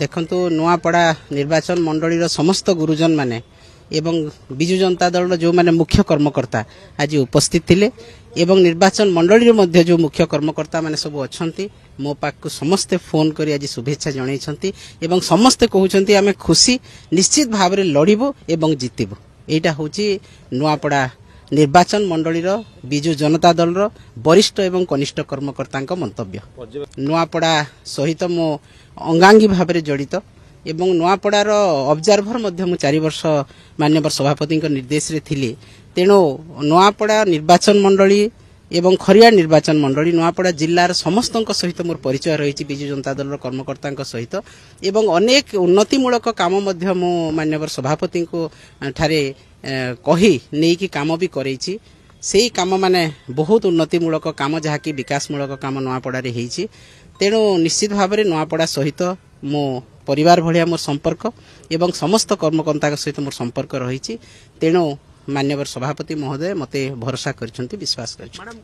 देखंतु नुआपड़ा निर्वाचन मंडली समस्त गुरुजन माने एवं विजु जनता दल जो माने मुख्य कर्मकर्ता आज उपस्थित थिले एवं निर्वाचन मंडली मध्य जो मुख्य कर्मकर्ता माने सब अछंती मो पाक को समस्ते फोन करी आज शुभेच्छा जणाइछंती एवं समस्ते कहउछंती आमे खुशी निश्चित भाव रे लड़िबो एवं जितिबो। एटा होची नुआपड़ा निर्वाचन मंडली विजु जनता दल वरिष्ठ एवं कनिष्ठ कर्मकर्ता मंतव्य। नुआपड़ा सहित मो अंगांगी भाव में जड़ित एवं नुआपड़ार ऑब्जर्वर मध्य मु 4 वर्ष माननीय सभापति निर्देश रे थिली। तेणु नुआपड़ा निर्वाचन मंडली एवं खरिया निर्वाचन मंडली नुआपड़ा जिल्लार समस्त सहित मोर परिचय रही विजु जनता दल कर्मकर्ता सहित एवं अनेक उन्नतिमूलक काम मध्य मु माननीय सभापति को ठारे कही नहीं कि काम भी करेछि। सेही काम माने बहुत उन्नतिमूलक काम जहाँकि विकासमूलक काम नुआपड़ा रे हेछि। तेणु निश्चित भाव में नुआपड़ा सहित मो परिवार भलिया मोर संपर्क एवं समस्त कर्मकर्ता सहित मोर संपर्क रही। तेणु माननीय सभापति महोदय मते भरोसा करछंती विश्वास करछंती।